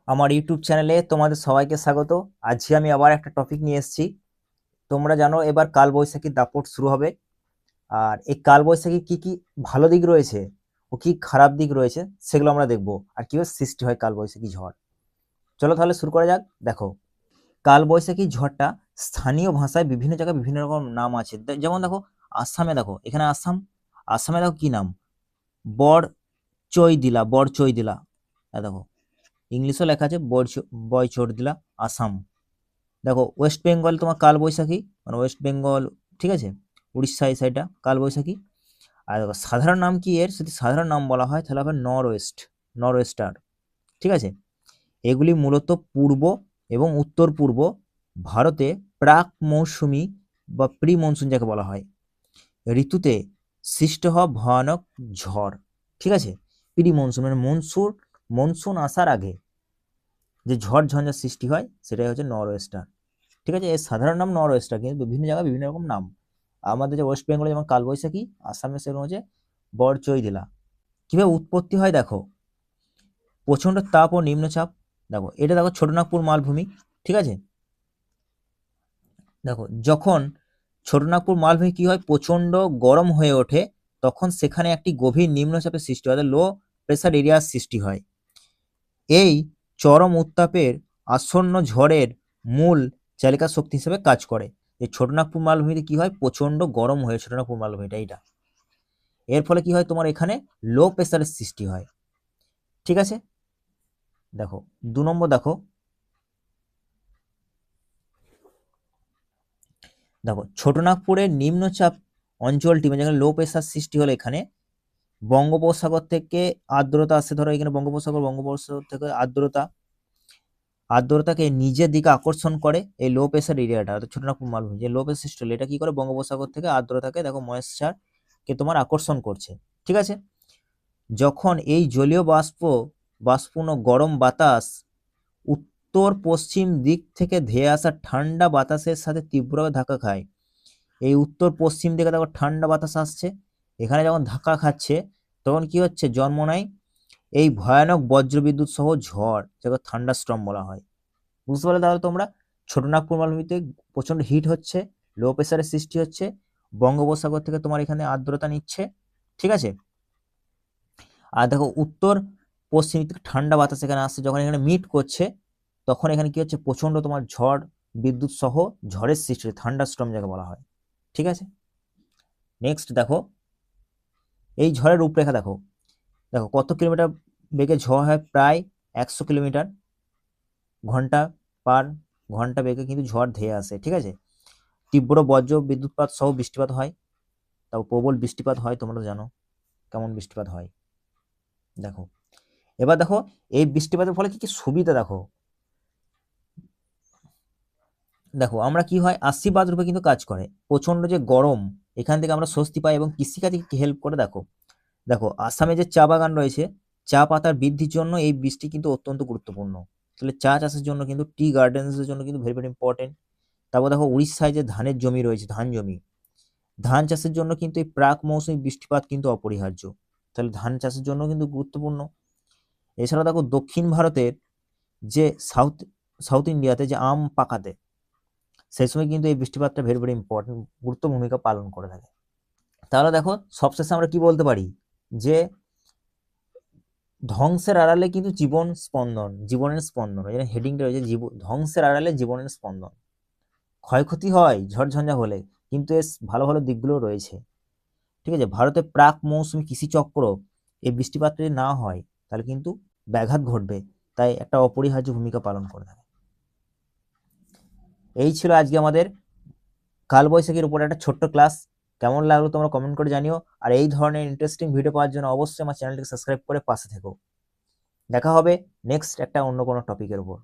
আমার ইউটিউব চ্যানেলে তোমাদের সবাইকে স্বাগত। আজকে আমি আবার একটা টপিক নিয়ে এসেছি। তোমরা জানো এবার কালবৈশাখীর দাপট শুরু হবে। আর এই কালবৈশাখী কি কি ভালো দিক রয়েছে ও কি খারাপ দিক রয়েছে সেগুলো আমরা দেখবো, আর কিভাবে সৃষ্টি হয় কালবৈশাখী ঝড়। চলো তাহলে শুরু করা যাক। দেখো, কালবৈশাখী ঝড়টা স্থানীয় ভাষায় বিভিন্ন জায়গায় বিভিন্ন রকম নাম আছে। যেমন দেখো, আসামে দেখো, এখানে আসামে দেখো কি নাম, বড় চৈদিলা, বড় চৈদিলা। দেখো ইংলিশও লেখা আছে বয় চৈদিলা, আসাম। দেখো ওয়েস্ট বেঙ্গল তোমার কালবৈশাখী, মানে ওয়েস্ট বেঙ্গল, ঠিক আছে, উড়িষ্যা এই সাইডটা কালবৈশাখী। আর দেখো সাধারণ নাম কি এর, যদি সাধারণ নাম বলা হয় তাহলে হবে নর ওয়েস্টার, ঠিক আছে। এগুলি মূলত পূর্ব এবং উত্তর পূর্ব ভারতে প্রাক মৌসুমি বা প্রি মনসুন যাকে বলা হয় ঋতুতে সৃষ্ট হওয়া ভয়ানক ঝড়, ঠিক আছে। প্রি মনসুন মানে মনসুন আসার আগে যে ঝড় ঝঞ্ঝার সৃষ্টি হয় সেটাই হচ্ছে নর ওয়েস্টার, ঠিক আছে। এর সাধারণ নাম নর ওয়েস্টার, কিন্তু বিভিন্ন জায়গায় বিভিন্ন রকম নাম। আমাদের যে ওয়েস্ট বেঙ্গলে যেমন কালবৈশাখী, আসামে সেরকম হচ্ছে বরচৈদিলা। কিভাবে উৎপত্তি হয় দেখো, প্রচন্ড তাপ ও নিম্নচাপ। দেখো এটা দেখো ছোটনাগপুর মালভূমি, ঠিক আছে। দেখো যখন ছোটনাগপুর মালভূমি কি হয়, প্রচন্ড গরম হয়ে ওঠে, তখন সেখানে একটি গভীর নিম্নচাপের সৃষ্টি হয়, লো প্রেসার এরিয়ার সৃষ্টি হয়। এই চরম উত্তাপের আসন্ন ঝড়ের মূল চালিকা শক্তি হিসেবে কাজ করে। এই ছোটনাগপুর মালভূমিতে কি হয়, প্রচন্ড গরম হয়ে ছোটনাগপুর মালভূমিটা এইটা, এর ফলে কি হয় তোমার এখানে লো প্রেসারের সৃষ্টি হয়, ঠিক আছে। দেখো 2 নম্বর দেখো, ছোটনাগপুরের নিম্নচাপ অঞ্চলটি মানে যেখানে লো প্রেসার সৃষ্টি হলে এখানে বঙ্গোপসাগর থেকে আর্দ্রতা আসছে। ধরো এখানে বঙ্গোপসাগর থেকে আর্দ্রতাকে নিজের দিকে আকর্ষণ করে। এই লো প্রেসার এরিয়াটা অর্থাৎ ছোটনাগপুর মালভূমি যে লো প্রেসার সৃষ্টি হলো, এটা কি করে বঙ্গোপসাগর থেকে আর্দ্রতাকে দেখো ময়েশ্চার কে তোমার আকর্ষণ করছে, ঠিক আছে। যখন এই জলীয় বাষ্পূর্ণ গরম বাতাস উত্তর পশ্চিম দিক থেকে ধেয়ে আসা ঠান্ডা বাতাসের সাথে তীব্রভাবে ধাক্কা খায়, এই উত্তর পশ্চিম দিকে দেখো ঠান্ডা বাতাস আসছে, এখানে যখন ধাক্কা খাচ্ছে তখন কি হচ্ছে, জন্ম নেয় এই ভয়ানক বজ্রবিদ্যুৎ সহ ঝড়, যাকে থান্ডার স্টর্ম বলা হয়। বুঝতে পারলে তাহলে তোমরা, ছোটনাগপুর মালভূমিতে প্রচন্ড হিট হচ্ছে, লো প্রেসারের সৃষ্টি হচ্ছে, বঙ্গোপসাগর থেকে তোমার এখানে আর্দ্রতা নিচ্ছে, ঠিক আছে। আর দেখো উত্তর পশ্চিম দিক থেকে ঠান্ডা বাতাস এখানে আসছে, যখন এখানে মিট করছে তখন এখানে কি হচ্ছে, প্রচন্ড তোমার ঝড় বিদ্যুৎ সহ ঝড়ের সৃষ্টি, থান্ডার স্টর্ম যাকে বলা হয়, ঠিক আছে। নেক্সট দেখো, এই ঝড়ের রূপরেখা দেখো, দেখো কত কিলোমিটার বেগে ঝড় হয়, প্রায় 100 কিলোমিটার ঘন্টা পার ঘন্টা বেগে কিন্তু ঝড় ধেয়ে আসে, ঠিক আছে। তীব্র বজ্র বিদ্যুৎপাত সহ বৃষ্টিপাত হয়, তাও প্রবল বৃষ্টিপাত হয়, তোমরা জানো কেমন বৃষ্টিপাত হয়। দেখো এবার দেখো এই বৃষ্টিপাতের ফলে কি কি সুবিধা দেখো, দেখো আমরা কি হয় আশীর্বাদ রূপে কিন্তু কাজ করে, প্রচন্ড যে গরম এখান থেকে আমরা স্বস্তি পাই এবং কৃষিকাজে কি হেল্প করে। দেখো দেখো আসামে যে চা বাগান রয়েছে, চা পাতার বৃদ্ধির জন্য এই বৃষ্টি কিন্তু অত্যন্ত গুরুত্বপূর্ণ, তাহলে চা চাষের জন্য কিন্তু টি গার্ডেন্সের জন্য কিন্তু ভেরি ভেরি ইম্পর্টেন্ট। তারপর দেখো উড়িষ্যায় যে ধানের জমি রয়েছে, ধান জমি, ধান চাষের জন্য কিন্তু এই প্রাক মৌসুমী বৃষ্টিপাত কিন্তু অপরিহার্য, তাহলে ধান চাষের জন্য কিন্তু গুরুত্বপূর্ণ। এছাড়া দেখো দক্ষিণ ভারতের যে সাউথ ইন্ডিয়াতে যে আম পাকাতে, সেই সময় কিন্তু এই বৃষ্টিপাতটা ভেরি ভেরি ইম্পর্টেন্ট, গুরুত্ব ভূমিকা পালন করে থাকে। তাহলে দেখো সবশেষে আমরা কি বলতে পারি, যে ধ্বংসের আড়ালে কিন্তু জীবনের স্পন্দন, এখানে হেডিংটা রয়েছে ধ্বংসের আড়ালে জীবনের স্পন্দন। ক্ষয়ক্ষতি হয় ঝড়ঝঞ্ঝা হলে, কিন্তু এর ভালো ভালো দিকগুলো রয়েছে, ঠিক আছে। ভারতে প্রাক মৌসুমী কৃষি চক্র, এই বৃষ্টিপাত যদি না হয় তাহলে কিন্তু ব্যাঘাত ঘটবে, তাই একটা অপরিহার্য ভূমিকা পালন করে থাকে। এই ছিল আজকে আমাদের কালবৈশাখীর উপর একটা ছোট্ট ক্লাস। কেমন লাগলো তোমরা কমেন্ট করে জানিও, আর এই ধরনের ইন্টারেস্টিং ভিডিও পাওয়ার জন্য অবশ্যই আমার চ্যানেলটিকে সাবস্ক্রাইব করে পাশে থেকো। দেখা হবে নেক্সট একটা অন্য কোনো টপিকের উপর।